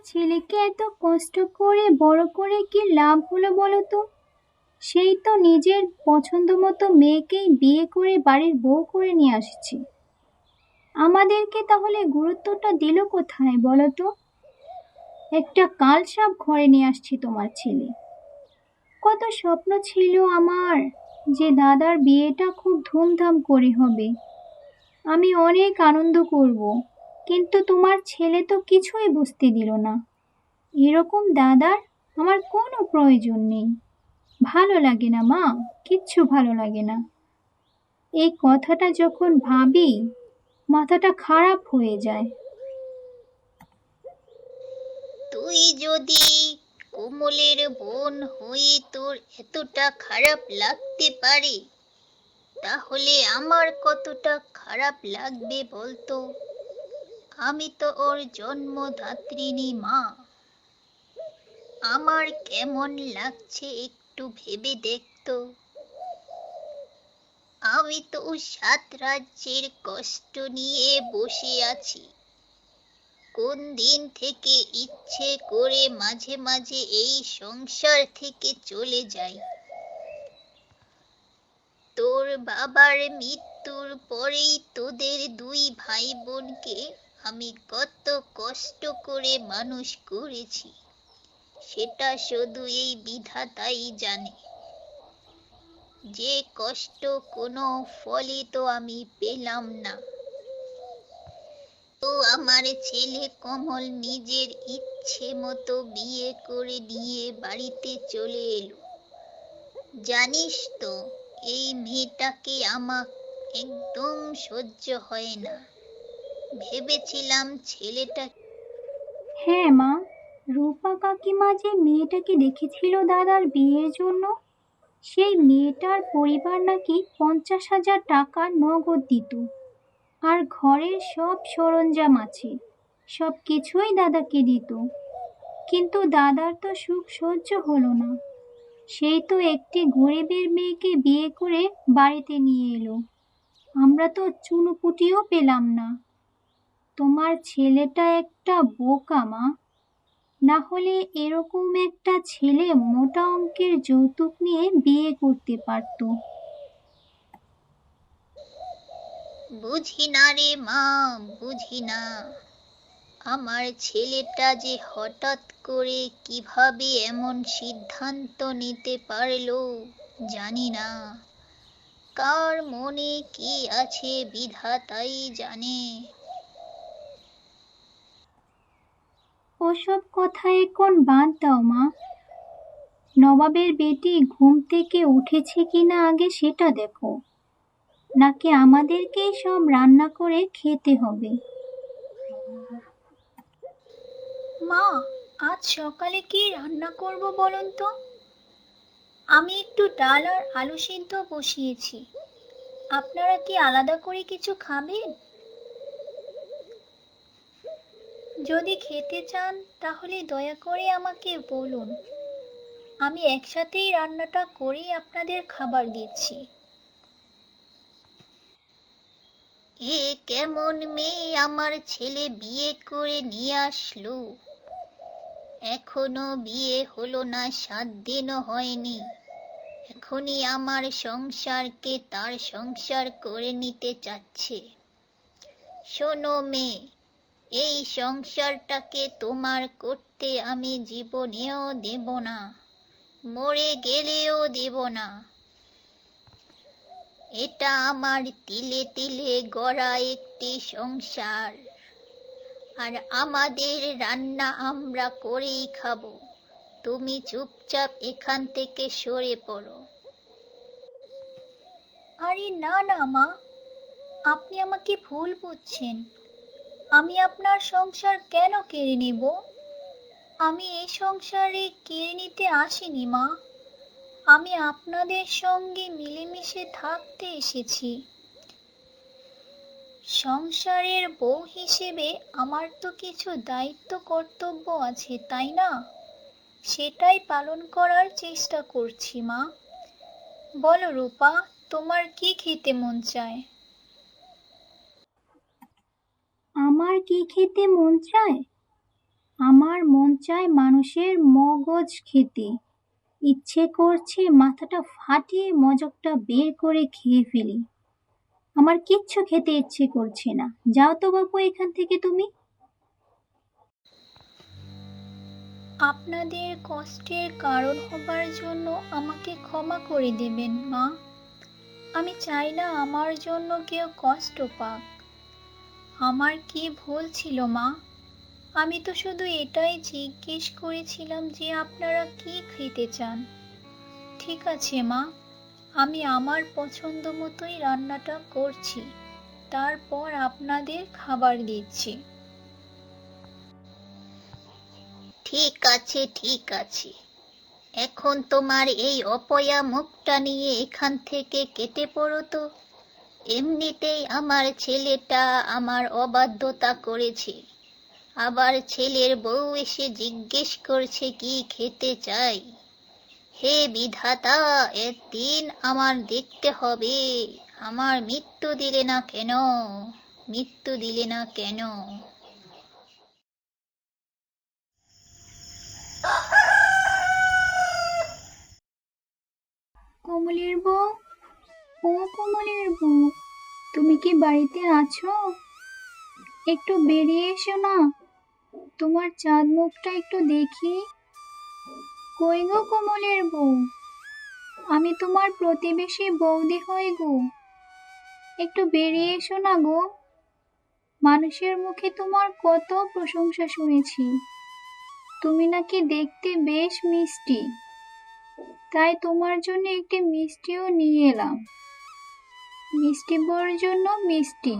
ছেলেকে এত কষ্ট করে বড় করে কি লাভ হলো বলো তো? সেই তো নিজের পছন্দ মতো মেয়েকেই বিয়ে করে বাড়ির বউ করে নিয়ে আসছে। আমাদেরকে তাহলে গুরুত্বটা দিল কোথায় বলো তো? একটা কালসাপ ঘরে নিয়ে আসছে তোমার ছেলে। কত স্বপ্ন ছিল আমার যে দাদার বিয়েটা খুব ধুমধাম করে হবে, আমি অনেক আনন্দ করব, কিন্তু তোমার ছেলে তো কিছুই বুঝতে দিল না। এরকম দাদার আমার কোনো প্রয়োজন নেই। ভালো লাগে না মা, কিচ্ছু ভালো লাগে না। এই কথাটা যখন ভাবি মাথাটা খারাপ হয়ে যায়। তুই যদি কোমলের বোন হয়ে তোর এতটা খারাপ লাগতে পারে, তাহলে আমার কতটা খারাপ লাগবে বলতো? আমি তো ওর জন্মদাত্রিনী মা। আমার কেমন লাগছে একটু ভেবে দেখতো। আমি তো 7 রাজ্যের কষ্ট নিয়ে বসে আছি। কোন দিন থেকে ইচ্ছে করে মাঝে মাঝে এই সংসার থেকে চলে যাই। তোর বাবার মৃত্যুর পরেই তোদের 2 ভাই বোনকে আমি কত কষ্ট করে মানুষ করেছি, সেটা শুধু এই বিধাতাই জানে। যে কষ্ট কোনো ফলই তো আমি পেলাম না। তো আমার ছেলে কমল নিজের ইচ্ছে মতো বিয়ে করে নিয়ে বাড়িতে চলে এলো। জানিস তো, এই মেয়েটাকে আমার একদম সহ্য হয় না। ভেবেছিলাম ছেলেটা। হ্যাঁ মা, রূপা কাকিমা যে মেয়েটাকে দেখেছিল দাদার বিয়ের জন্য, সেই মেয়েটার পরিবার নাকি 50,000 টাকা নগদ দিত। আর ঘরের সব সরঞ্জাম আছে, সব কিছুই দাদাকে দিত। কিন্তু দাদার তো সুখ সহ্য হলো না। সেই তো একটি গরিবের মেয়েকে বিয়ে করে বাড়িতে নিয়ে এলো। আমরা তো চুনোপুটিও পেলাম না। তোমার ছেলেটা একটা বোকা মা, না হলে এরকম একটা ছেলে মোটা অঙ্কের যৌতুক নিয়ে বিয়ে করতে পারতো। বুঝি না রে মা, বুঝি না। আমার ছেলেটা যে হঠাৎ করে কিভাবে এমন সিদ্ধান্ত নিতে পারলো জানি না। কার মনে কি আছে বিধাতাই জানে। ওসব কথা এখন বাদ দাও মা। নবাবের বেটি ঘুম থেকে উঠেছে কিনা আগে সেটা দেখো, নাকি আমাদেরকেই সব রান্না করে খেতে হবে? মা, আজ সকালে কি রান্না করব বলুন তো? আমি একটু ডাল আর আলু সিদ্ধ বসিয়েছি। আপনারা কি আলাদা করে কিছু খাবেন? যদি খেতে চান তাহলে দয়া করে আমাকে বলুন। আমি একসাথেই রান্নাটা করেই আপনাদের খাবার দিচ্ছি। এ কেমন মেয়ে আমার ছেলে বিয়ে করে নিয়ে আসলো! এখনো বিয়ে হলো না, 7 দিনও হয়নি, এখনই আমার সংসারকে তার সংসার করে নিতে চাচ্ছে। শোনো মেয়ে, এই সংসারটাকে তোমার করতে আমি জীবনেও দেব না, মরে গেলেও দেব না। এটা আমার তিলে তিলে গড়া একটি সংসার, আর আমাদের রান্না আমরা করেই খাবো। তুমি চুপচাপ এখান থেকে সরে পড়ো। আরে না না মা, আপনি আমাকে ভুল বুঝছেন। আমি আপনার সংসার কেন কেড়ে নেব? আমি এই সংসারে কেড়ে নিতে আসিনি মা। আমি আপনাদের সঙ্গে মিলেমিশে থাকতে এসেছি। সংসারের বউ হিসেবে আমার তো কিছু দায়িত্ব কর্তব্য আছে, তাই না? সেটাই পালন করার চেষ্টা করছি মা। বলো রূপা, তোমার কি খেতে মন চায়? আমার কি খেতে মন চায়? আমার মন চায় মানুষের মগজ খেতে, ইচ্ছে করছে মাথাটা ফাটিয়ে মজকটা বের করে খেয়ে ফেলি। আমার কিচ্ছু খেতে ইচ্ছে করছে না, যাও তো বাপু এখান থেকে তুমি। আপনাদের কষ্টের কারণ হবার জন্য আমাকে ক্ষমা করে দেবেন মা। আমি চাই না আমার জন্য কেউ কষ্ট পাক। আমার কি ভুল ছিল মা? আমি তো শুধু এটাই জিজ্ঞেস করেছিলাম যে আপনারা কি খেতে চান। ঠিক আছে মা, আমি আমার পছন্দ মতোই রান্নাটা করছি, তারপর আপনাদের খাবার দিচ্ছি। ঠিক আছে, ঠিক আছে। এখন তোমার এই অপয়া মুখটা নিয়ে এখান থেকে কেটে পড়ো তো। এমনিতেই আমার ছেলেটা আমার অবাধ্যতা করেছে, আবার ছেলের বউ এসে জিজ্ঞেস করছে কি খেতে চাই। হে বিধাতা, এর দিন আমার দেখতে হবে। আমার মৃত্যু দিলে না কেন, মৃত্যু দিলে না কেন? কমলের বউ, ও কমলের বউ, তুমি কি বাড়িতে আছো? একটু বেরিয়ে এসো না, তোমার চাঁদ মুখটা একটু দেখি। কই গো কমলের বউ, আমি তোমার প্রতিবেশী বৌদি হই গো, একটু বেরিয়ে এসো না গো। মানুষের মুখে তোমার কত প্রশংসা শুনেছি, তুমি নাকি দেখতে বেশ মিষ্টি, তাই তোমার জন্য একটি মিষ্টিও নিয়ে এলাম। মিষ্টি বউর জন্য মিষ্টি।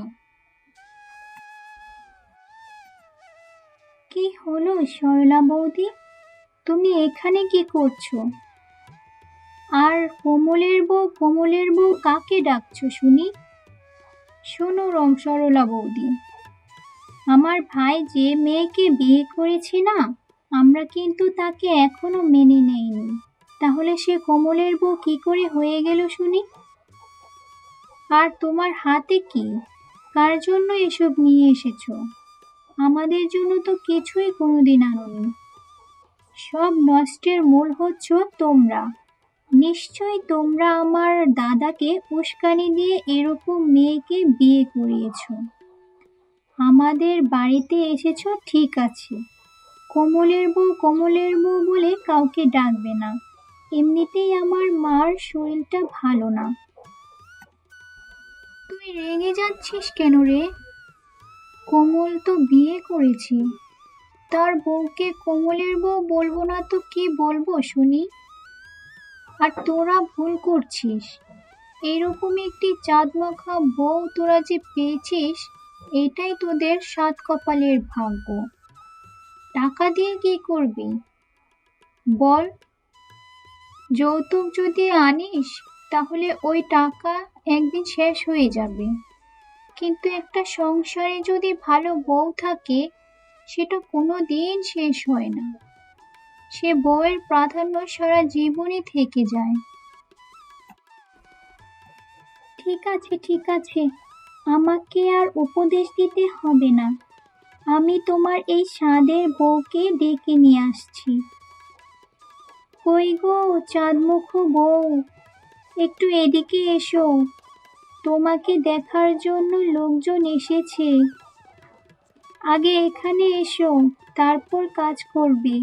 কি হলো সরলা বৌদি, তুমি এখানে কি করছো? আর কমলের বউ কাকে ডাকছো শুনি? শোনো সরলা বৌদি, আমার ভাই যে মেয়েকে বিয়ে করেছে না, আমরা কিন্তু তাকে এখনো মেনে নেইনি। তাহলে সে কমলের বউ কি করে হয়ে গেল শুনি? আর তোমার হাতে কি, কার জন্য এসব নিয়ে এসেছো? আমাদের জন্য তো কিছুই কোনোদিন আনোনি। সব নষ্টের মূল হচ্ছ তোমরা। নিশ্চয়ই তোমরা আমার দাদাকে উস্কানি দিয়ে এরকম মেয়েকে বিয়ে করিয়েছো। আমাদের বাড়িতে এসেছো ঠিক আছে, কমলের বউ বলে কাউকে ডাকবে না। এমনিতেই আমার মার শরীরটা ভালো না। তুই রেগে যাচ্ছিস কেন রে? কমল তো বিয়ে করেছি, তার বউকে কমলের বউ বলবো না তো কি বলবো শুনি? আর তোরা ভুল করছিস, এরকম একটি চাঁদমাখা বউ তোরা যে পেয়েছিস, এটাই তোদের সাত কপালের ভাগ্য। টাকা দিয়ে কি করবি বল? যৌতুক যদি আনিস তাহলে ওই টাকা একদিন শেষ হয়ে যাবে, কিন্তু একটা সংসারে যদি ভালো বউ থাকে সেটা কোনো দিন শেষ হয় না। সে বউয়ের প্রাধান্য সারা জীবনই থেকে যায়। ঠিক আছে, আমাকে আর উপদেশ দিতে হবে না। আমি তোমার এই সাধের বউকে ডেকে নিয়ে আসছি। কই গো চাঁদমুখ বউ, একটু এদিকে এসো, তোমাকে দেখার জন্য লোকজন এসেছে। আগে এখানে এসো, তারপর কাজ করবে।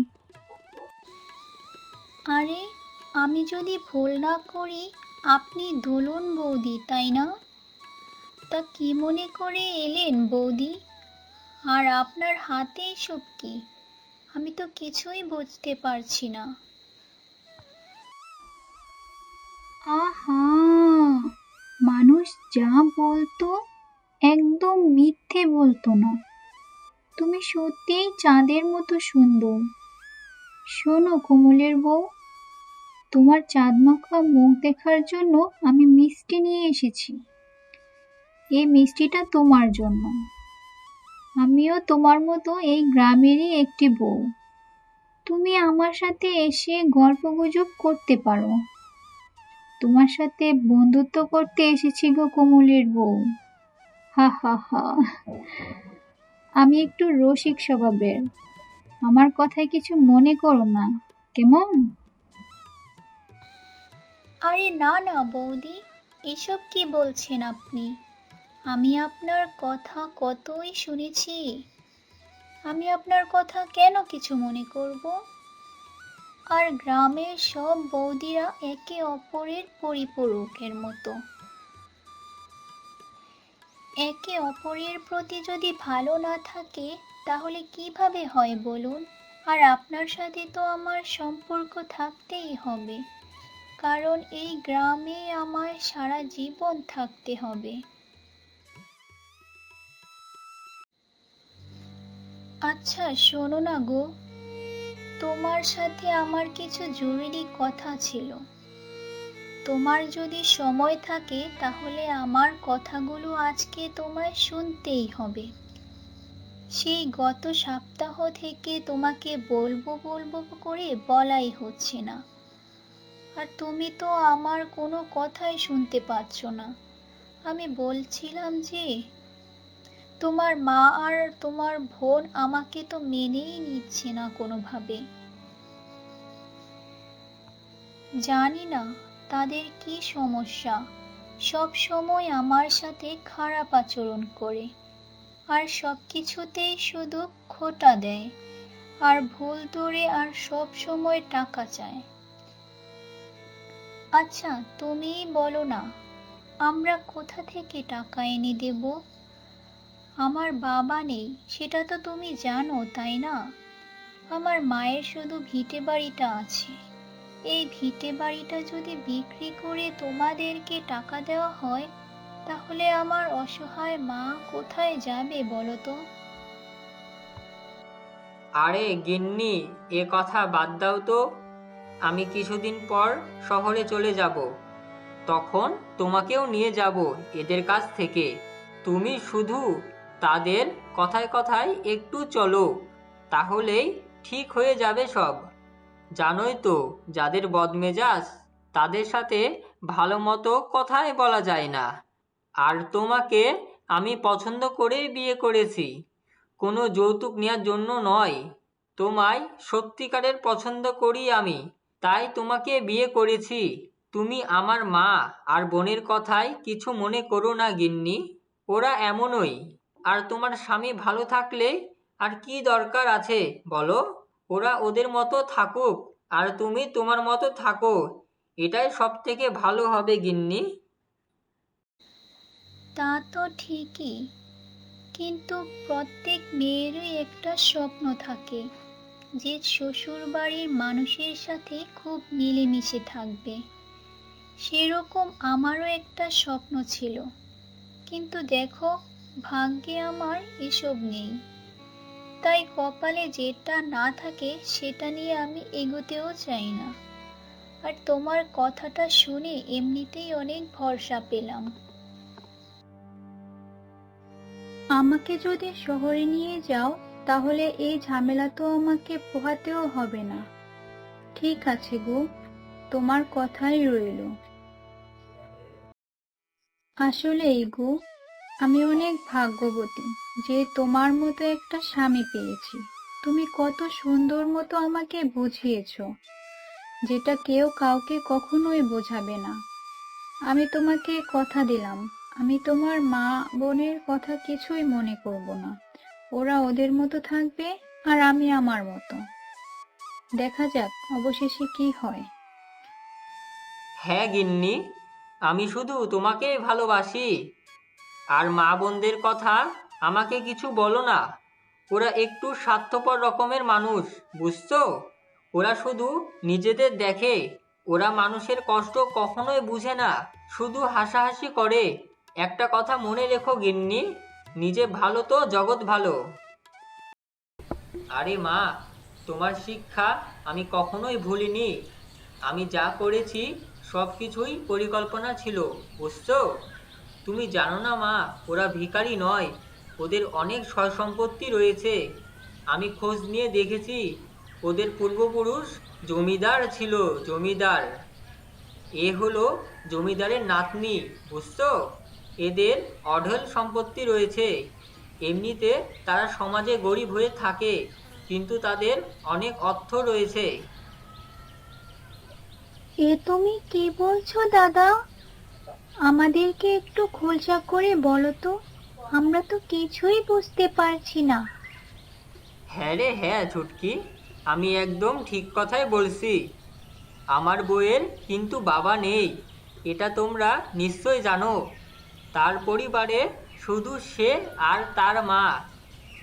আরে, আমি যদি ভুল না করি আপনি দুলুন বৌদি, তাই না? তা কি মনে করে এলেন বৌদি? আর আপনার হাতে এসব কি? আমি তো কিছুই বুঝতে পারছি না। আহা, মানুষ যা বলতো একদম মিথ্যে বলতো না। তুমি সত্যিই চাঁদের মতো সুন্দর। শোনো কমলের বউ, তোমার চাঁদমাখা মুখ দেখার জন্য আমি মিষ্টি নিয়ে এসেছি। এই মিষ্টিটা তোমার জন্য। আমিও তোমার মতো এই গ্রামেরই একটি বউ। তুমি আমার সাথে এসে গল্পগুজব করতে পারো। তোমার সাথে বন্ধুত্ব করতে এসেছি গো কমলের বউ। হা হা হা। আমি একটু রসিক স্বভাবের, আমার কথায় কিছু মনে করো না, কেমন? আরে না না বৌদি, এসব কি বলছেন আপনি? আমি আপনার কথা কতই শুনেছি। আমি আপনার কথা কেন কিছু মনে করব? আর গ্রামের সব বৌদিরা একে অপরের পরিপূরকের মতো। একে অপরের প্রতি যদি ভালো না থাকে তাহলে কিভাবে হয় বলুন? আর আপনার সাথে তো আমার সম্পর্ক থাকতেই হবে, কারণ এই গ্রামে আমার সারা জীবন থাকতে হবে। আচ্ছা শোনো না গো, তোমার সাথে আমার কিছু জরুরি কথা ছিল। তোমার যদি সময় থাকে তাহলে আমার কথাগুলো আজকে তোমায় শুনতেই হবে। সেই গত সপ্তাহ থেকে তোমাকে বলবো বলবো করে বলাই হচ্ছে না, আর তুমি তো আমার কোনো কথাই শুনতে পাচ্ছ না। আমি বলছিলাম যে তোমার মা আর তোমার বোন আমাকে তো মেনেই নিচ্ছে না কোনোভাবে। জানি না তাদের কি সমস্যা, সব সময় আমার সাথে খারাপ আচরণ করে, আর সব কিছুতেই শুধু খোঁটা দেয়, আর ভুল ধরে, আর সব সময় টাকা চায়। আচ্ছা তুমিই বলো না, আমরা কোথা থেকে টাকা এনে দেব? আমার বাবা নেই, সেটা তো তুমি জানো তাই না? আমার মায়ের শুধু ভিটে বাড়িটা আছে। এই ভিটে বাড়িটা যদি বিক্রি করে তোমাদেরকে টাকা দেওয়া হয় তাহলে আমার অসহায় মা কোথায় যাবে বলো তো? আরে গিন্নি, এ কথা বাদ দাও তো। আমি কিছুদিন পর শহরে চলে যাব, তখন তোমাকেও নিয়ে যাব এদের কাছ থেকে। তুমি শুধু তাদের কথায় কথায় একটু চলো, তাহলেই ঠিক হয়ে যাবে সব। জানোই তো, যাদের বদমেজাজ তাদের সাথে ভালো মতো কথাই বলা যায় না। আর তোমাকে আমি পছন্দ করেই বিয়ে করেছি, কোনো যৌতুক নেওয়ার জন্য নয়। তোমায় সত্যিকারের পছন্দ করি আমি, তাই তোমাকে বিয়ে করেছি। তুমি আমার মা আর বোনের কথায় কিছু মনে করো না গিন্নি, ওরা এমনই। আর তোমার স্বামী ভালো থাকলে আর কি দরকার আছে বলো? ওরা ওদের মতো থাকুক, আর তুমি তোমার মতো থাকো, এটাই সব থেকে ভালো হবে গিন্নি। তা তো ঠিকই, কিন্তু প্রত্যেক মেয়েরই একটা স্বপ্ন থাকে যে শ্বশুর বাড়ির মানুষের সাথে খুব মিলেমিশে থাকবে। সেরকম আমারও একটা স্বপ্ন ছিল, কিন্তু দেখো ভাগ্যে আমার এসব নেই। তাই কপালে যেটা না থাকে সেটা নিয়ে আমি এগোতেও চাই না। আর তোমার কথাটা শুনে এমনিতেই অনেক ভরসা পেলাম। আমাকে যদি শহরে নিয়ে যাও তাহলে এই ঝামেলা তো আমাকে পোহাতেও হবে না। ঠিক আছে গো, তোমার কথাই রইলো। আসলেই গো, আমি অনেক ভাগ্যবতী যে তোমার মতো একটা স্বামী পেয়েছি। তুমি কত সুন্দর মতো আমাকে বুঝিয়েছো, যেটা কেউ কাউকে কখনোই বোঝাবে না। আমি তোমাকে কথা দিলাম, আমি তোমার মা বোনের কথা কিছুই মনে করব না। ওরা ওদের মতো থাকবে আর আমি আমার মতো। দেখা যাক অবশেষে কি হয়। হ্যাঁ গিন্নি, আমি শুধু তোমাকেই ভালোবাসি। আর মা বোনদের কথা আমাকে কিছু বলো না, ওরা একটু স্বার্থপর রকমের মানুষ, বুঝছো? ওরা শুধু নিজেদের দেখে, ওরা মানুষের কষ্ট কখনোই বুঝে না, শুধু হাসাহাসি করে। একটা কথা মনে রেখো গিন্নি, নিজে ভালো তো জগৎ ভালো। আরে মা, তোমার শিক্ষা আমি কখনোই ভুলিনি। আমি যা করেছি সব কিছুই পরিকল্পনা ছিল, বুঝছো? তুমি জানো না মা, ওরা ভিখারি নয়, ওদের অনেক সয় সম্পত্তি রয়েছে। আমি খোঁজ নিয়ে দেখেছি, ওদের পূর্বপুরুষ জমিদার ছিল, জমিদার। এ হলো জমিদারের নাতনি, বুঝছো? এদের অঢেল সম্পত্তি রয়েছে। এমনিতে তারা সমাজে গরিব হয়ে থাকে, কিন্তু তাদের অনেক অর্থ রয়েছে। এ তুমি কি বলছো দাদা? আমাদেরকে একটু খোলসা করে বলো তো, আমরা তো কিছুই বুঝতে পারছি না। হ্যাঁ রে হ্যাঁ ছুটকি, আমি একদম ঠিক কথাই বলছি। আমার বউয়ের কিন্তু বাবা নেই, এটা তোমরা নিশ্চয় জানো। তার পরিবারে শুধু সে আর তার মা।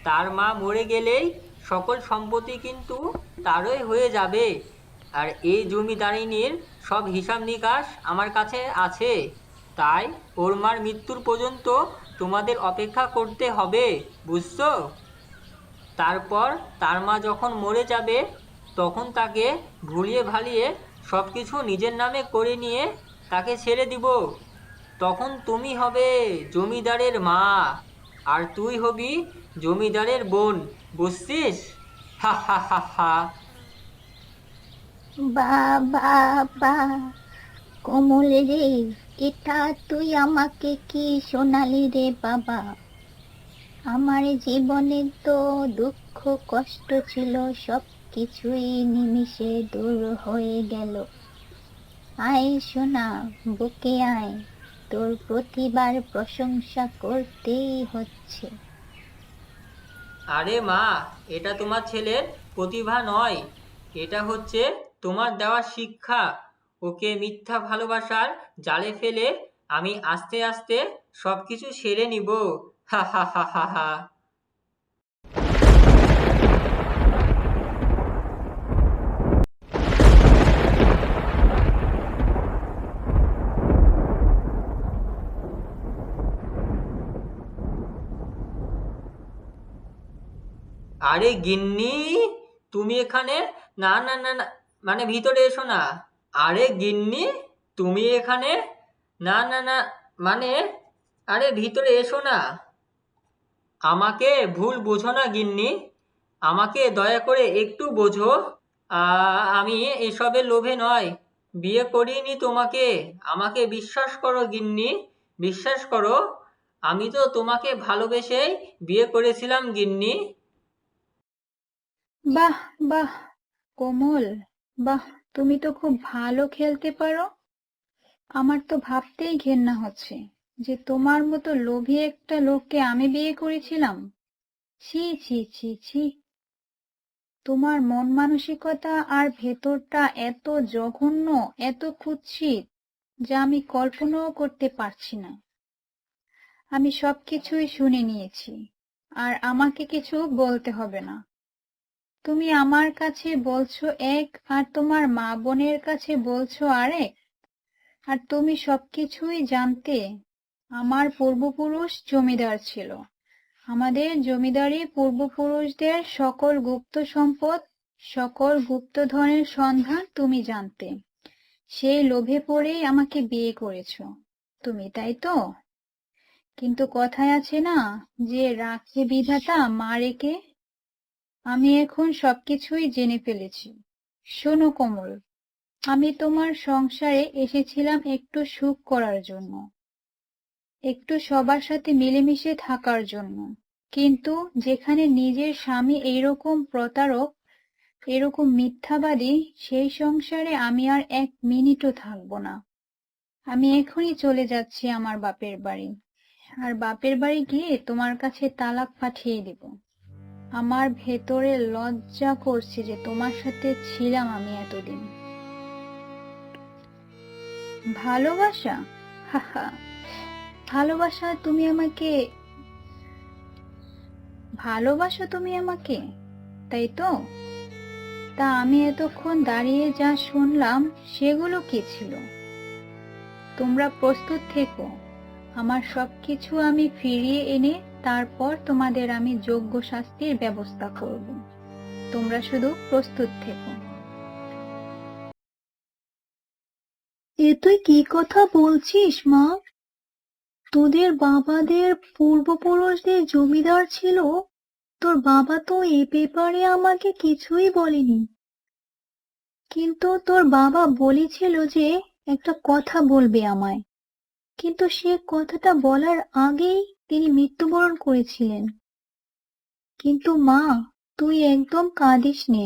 তার মা মরে গেলেই সকল সম্পত্তি কিন্তু তারই হয়ে যাবে। আর এই জমিদারিনীর সব হিসাব নিকাশ আমার কাছে আছে। তাই ওর মার মৃত্যুর পর্যন্ত তোমাদের অপেক্ষা করতে হবে, বুঝছো? তারপর তার মা যখন মরে যাবে তখন তাকে ভুলিয়ে ভালিয়ে সব কিছু নিজের নামে করে নিয়ে তাকে ছেড়ে দিব। তখন তুমি হবে জমিদারের মা, আর তুই হবি জমিদারের বোন, বুঝছিস? হা হা হা হা। বা বা বা কমল রে, এটা তুই আমাকে কি শোনালি রে বাবা? আমার জীবনে তো দুঃখ কষ্ট ছিল, সব কিছুই নিমিষে দূর হয়ে গেল। আয় সোনা, বুকে আয়, তোর প্রতিবার প্রশংসা করতেই হচ্ছে। আরে মা, এটা তোমার ছেলের প্রতিভা নয়, এটা হচ্ছে তোমার দেওয়া শিক্ষা। ওকে মিথ্যা ভালোবাসার জালে ফেলে আমি আস্তে আস্তে সবকিছু সেরে নিব। হা হা হা হা হা। আরে গিন্নি, তুমি এখানে? না না না না, মানে ভিতরে এসো না। আরে গিন্নি, তুমি এখানে? না না না, মানে, আরে ভিতরে এসো না। আমাকে ভুল বোঝো না গিন্নি, আমাকে দয়া করে একটু বোঝো। আমি এসবের লোভে নয়, বিয়ে করিনি তোমাকে। আমাকে বিশ্বাস করো গিন্নি, বিশ্বাস করো। আমি তো তোমাকে ভালোবেসেই বিয়ে করেছিলাম গিন্নি। বাহ বাহ কোমল, বাহ, তুমি তো খুব ভালো খেলতে পারো। আমার তো ভাবতেই ঘেন্না হচ্ছে যে তোমার মতো লোভী একটা লোককে আমি বিয়ে করেছিলাম। ছি ছি ছি ছি, তোমার মন মানসিকতা আর ভেতরটা এত জঘন্য, এত কুৎসিত, যা আমি কল্পনাও করতে পারছি না। আমি সবকিছুই শুনে নিয়েছি, আর আমাকে কিছু বলতে হবে না। তুমি আমার কাছে বলছো এক, আর তোমার মা বোনের কাছে বলছো আরেক। আর তুমি সবকিছুই জানতে। আমার পূর্বপুরুষ জমিদার ছিল। আমাদের জমিদারি পূর্বপুরুষদের সকল গুপ্ত সম্পদ, সকল গুপ্তধনের সন্ধান তুমি জানতে। সেই লোভে পড়েই আমাকে বিয়ে করেছো তুমি, তাই তো? কিন্তু কথায় আছে না, যে রাখে বিধাতা মা রেখে। আমি এখন সবকিছুই জেনে ফেলেছি। শোনো কমল, আমি তোমার সংসারে এসেছিলাম একটু সুখ করার জন্য, একটু সবার সাথে মিলেমিশে থাকার জন্য। কিন্তু যেখানে নিজের স্বামী এইরকম প্রতারক, এরকম মিথ্যাবাদী, সেই সংসারে আমি আর এক মিনিটও থাকবো না। আমি এখনই চলে যাচ্ছি আমার বাপের বাড়ি। আর বাপের বাড়ি গিয়ে তোমার কাছে তালাক পাঠিয়ে দিব। আমার ভেতরে লজ্জা করছে যে তোমার সাথে ছিলাম আমি এতদিন। ভালোবাসা, হাহা, ভালোবাসা তুমি আমাকে, ভালোবাসো তুমি আমাকে, তাই তো? তা আমি এতক্ষণ দাঁড়িয়ে যা শুনলাম সেগুলো কি ছিল? তোমরা প্রস্তুত থেকো, আমার সবকিছু আমি ফিরিয়ে এনে তারপর তোমাদের আমি যোগ্য শাস্তির ব্যবস্থা করব। তোমরা শুধু প্রস্তুত থেকো। এ তুই কি কথা বলছিস মা? তোদের বাবাদের পূর্বপুরুষদের জমিদার ছিল, তোর বাবা তো এ ব্যাপারে আমাকে কিছুই বলেনি। কিন্তু তোর বাবা বলেছিল যে একটা কথা বলবে আমায়, কিন্তু সে কথাটা বলার আগেই তিনি মৃত্যুবরণ করেছিলেন। কিন্তু মা, তুই একদম কাঁদিস নে,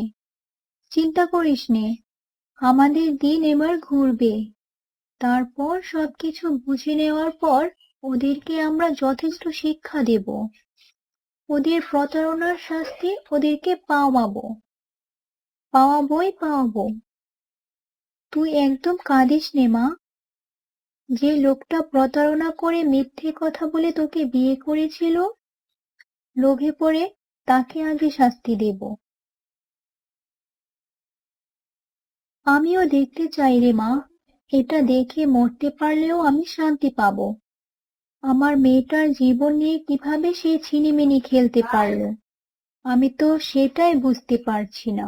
চিন্তা করিস নে। আমাদের দিন এবার ঘুরবে। তারপর সবকিছু বুঝে নেওয়ার পর ওদেরকে আমরা যথেষ্ট শিক্ষা দেব। ওদের প্রতারণার শাস্তি ওদেরকে পাওয়াবো। তুই একদম কাঁদিস নে মা। যে লোকটা প্রতারণা করে মিথ্যে কথা বলে তোকে বিয়ে করেছিল, লোভে পড়ে তাকে আগে শাস্তি দেব। আমিও দেখতে চাই রে মা, এটা দেখে মরতে পারলেও আমি শান্তি পাবো। আমার মেয়েটার জীবন নিয়ে কিভাবে সে ছিনিমিনি খেলতে পারলো, আমি তো সেটাই বুঝতে পারছি না।